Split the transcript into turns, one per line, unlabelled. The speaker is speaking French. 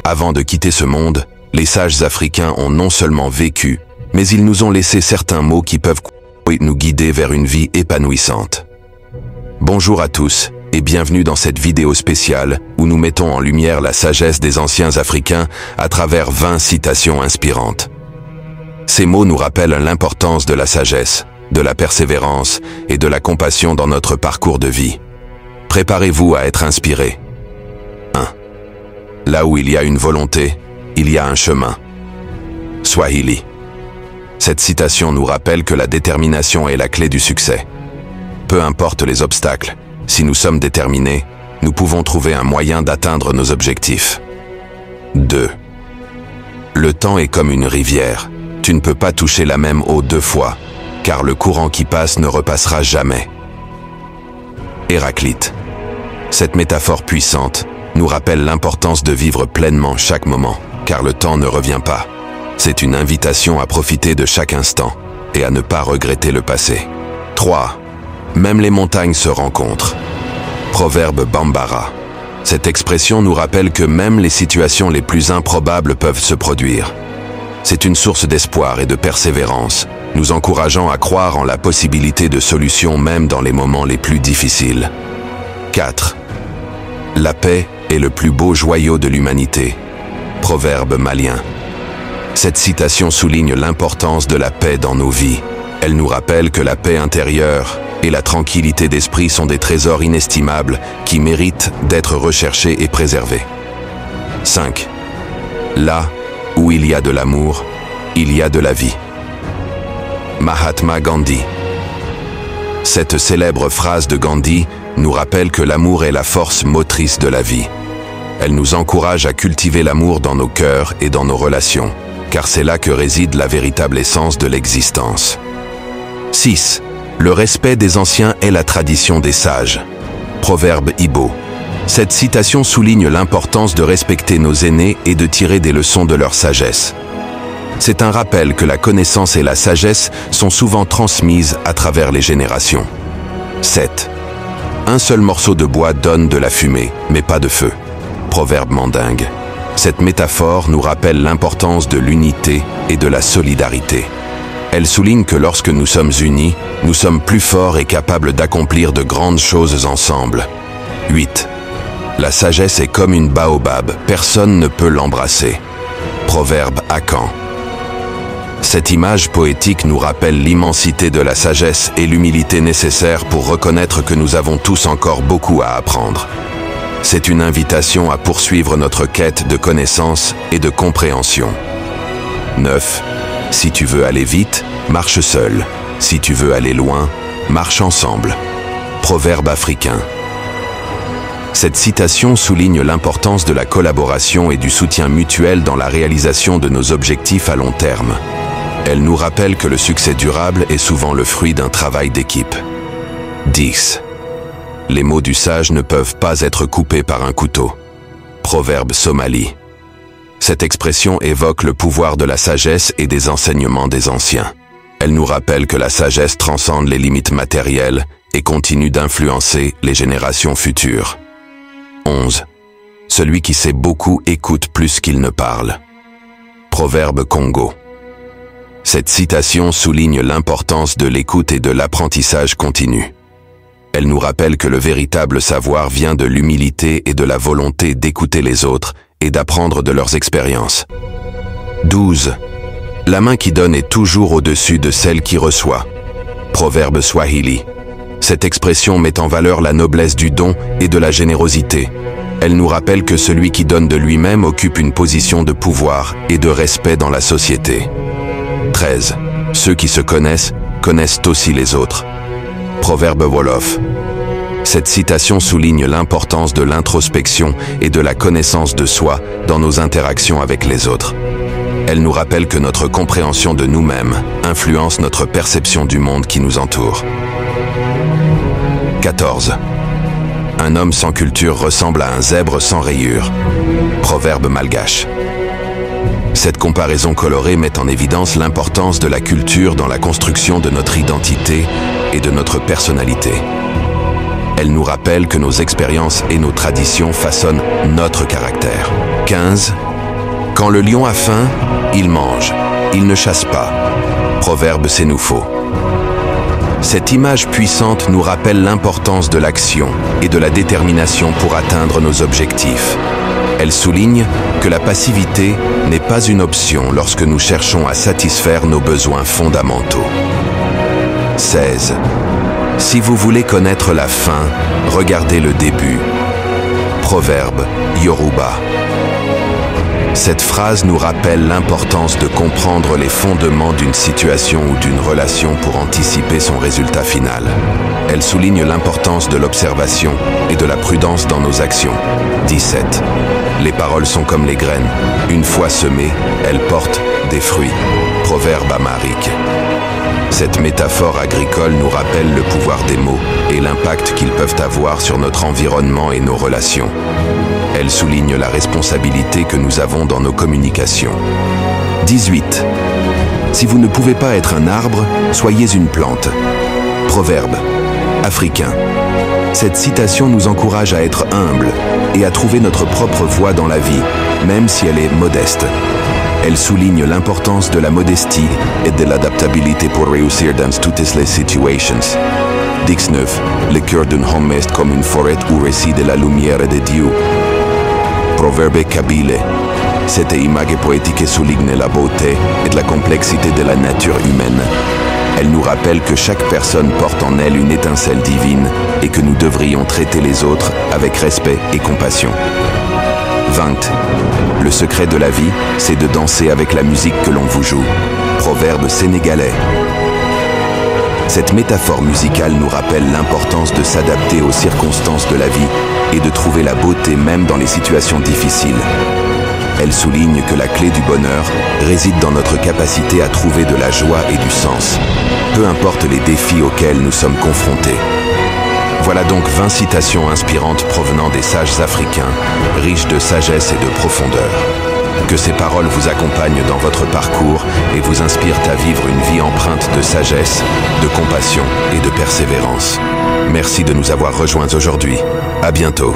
Avant de quitter ce monde, les sages africains ont non seulement vécu, mais ils nous ont laissé certains mots qui peuvent nous guider vers une vie épanouissante. Bonjour à tous et bienvenue dans cette vidéo spéciale où nous mettons en lumière la sagesse des anciens Africains à travers 20 citations inspirantes. Ces mots nous rappellent l'importance de la sagesse, de la persévérance et de la compassion dans notre parcours de vie. Préparez-vous à être inspiré. 1. Là où il y a une volonté, il y a un chemin. Swahili. Cette citation nous rappelle que la détermination est la clé du succès. Peu importe les obstacles, si nous sommes déterminés, nous pouvons trouver un moyen d'atteindre nos objectifs. 2. Le temps est comme une rivière. Tu ne peux pas toucher la même eau 2 fois, car le courant qui passe ne repassera jamais. Héraclite. Cette métaphore puissante nous rappelle l'importance de vivre pleinement chaque moment, car le temps ne revient pas. C'est une invitation à profiter de chaque instant et à ne pas regretter le passé. 3. Même les montagnes se rencontrent. Proverbe Bambara. Cette expression nous rappelle que même les situations les plus improbables peuvent se produire. C'est une source d'espoir et de persévérance, nous encourageant à croire en la possibilité de solutions même dans les moments les plus difficiles. 4. La paix est le plus beau joyau de l'humanité. Proverbe malien. Cette citation souligne l'importance de la paix dans nos vies. Elle nous rappelle que la paix intérieure et la tranquillité d'esprit sont des trésors inestimables qui méritent d'être recherchés et préservés. 5. Là où il y a de l'amour, il y a de la vie. Mahatma Gandhi. Cette célèbre phrase de Gandhi nous rappelle que l'amour est la force motrice de la vie. Elle nous encourage à cultiver l'amour dans nos cœurs et dans nos relations, car c'est là que réside la véritable essence de l'existence. 6. Le respect des anciens est la tradition des sages. Proverbe Igbo. Cette citation souligne l'importance de respecter nos aînés et de tirer des leçons de leur sagesse. C'est un rappel que la connaissance et la sagesse sont souvent transmises à travers les générations. 7. Un seul morceau de bois donne de la fumée, mais pas de feu. Proverbe mandingue. Cette métaphore nous rappelle l'importance de l'unité et de la solidarité. Elle souligne que lorsque nous sommes unis, nous sommes plus forts et capables d'accomplir de grandes choses ensemble. 8. La sagesse est comme une baobab, personne ne peut l'embrasser. Proverbe Akan. Cette image poétique nous rappelle l'immensité de la sagesse et l'humilité nécessaire pour reconnaître que nous avons tous encore beaucoup à apprendre. C'est une invitation à poursuivre notre quête de connaissance et de compréhension. 9. Si tu veux aller vite, marche seul. Si tu veux aller loin, marche ensemble. Proverbe africain. Cette citation souligne l'importance de la collaboration et du soutien mutuel dans la réalisation de nos objectifs à long terme. Elle nous rappelle que le succès durable est souvent le fruit d'un travail d'équipe. 10. Les mots du sage ne peuvent pas être coupés par un couteau. Proverbe somali. Cette expression évoque le pouvoir de la sagesse et des enseignements des anciens. Elle nous rappelle que la sagesse transcende les limites matérielles et continue d'influencer les générations futures. 11. Celui qui sait beaucoup écoute plus qu'il ne parle. Proverbe Congo. Cette citation souligne l'importance de l'écoute et de l'apprentissage continu. Elle nous rappelle que le véritable savoir vient de l'humilité et de la volonté d'écouter les autres et d'apprendre de leurs expériences. 12. La main qui donne est toujours au-dessus de celle qui reçoit. Proverbe Swahili. Cette expression met en valeur la noblesse du don et de la générosité. Elle nous rappelle que celui qui donne de lui-même occupe une position de pouvoir et de respect dans la société. 13. Ceux qui se connaissent aussi les autres. Proverbe Wolof. Cette citation souligne l'importance de l'introspection et de la connaissance de soi dans nos interactions avec les autres. Elle nous rappelle que notre compréhension de nous-mêmes influence notre perception du monde qui nous entoure. 14. Un homme sans culture ressemble à un zèbre sans rayures. Proverbe malgache. Cette comparaison colorée met en évidence l'importance de la culture dans la construction de notre identité et de notre personnalité. Elle nous rappelle que nos expériences et nos traditions façonnent notre caractère. 15. Quand le lion a faim, il mange, il ne chasse pas. Proverbe Sénoufo. Cette image puissante nous rappelle l'importance de l'action et de la détermination pour atteindre nos objectifs. Elle souligne que la passivité n'est pas une option lorsque nous cherchons à satisfaire nos besoins fondamentaux. 16. Si vous voulez connaître la fin, regardez le début. Proverbe Yoruba. Cette phrase nous rappelle l'importance de comprendre les fondements d'une situation ou d'une relation pour anticiper son résultat final. Elle souligne l'importance de l'observation et de la prudence dans nos actions. 17. Les paroles sont comme les graines. Une fois semées, elles portent des fruits. Proverbe amharique. Cette métaphore agricole nous rappelle le pouvoir des mots et l'impact qu'ils peuvent avoir sur notre environnement et nos relations. Elle souligne la responsabilité que nous avons dans nos communications. 18. Si vous ne pouvez pas être un arbre, soyez une plante. Proverbe africain. Cette citation nous encourage à être humbles et à trouver notre propre voie dans la vie, même si elle est modeste. Elle souligne l'importance de la modestie et de l'adaptabilité pour réussir dans toutes les situations. 19. Le cœur d'un homme est comme une forêt où réside la lumière de Dieu. Proverbe kabyle. Cette image poétique souligne la beauté et la complexité de la nature humaine. Elle nous rappelle que chaque personne porte en elle une étincelle divine et que nous devrions traiter les autres avec respect et compassion. 20. Le secret de la vie, c'est de danser avec la musique que l'on vous joue. Proverbe sénégalais. Cette métaphore musicale nous rappelle l'importance de s'adapter aux circonstances de la vie et de trouver la beauté même dans les situations difficiles. Elle souligne que la clé du bonheur réside dans notre capacité à trouver de la joie et du sens, peu importe les défis auxquels nous sommes confrontés. Voilà donc 20 citations inspirantes provenant des sages africains, riches de sagesse et de profondeur. Que ces paroles vous accompagnent dans votre parcours et vous inspirent à vivre une vie empreinte de sagesse, de compassion et de persévérance. Merci de nous avoir rejoints aujourd'hui. À bientôt.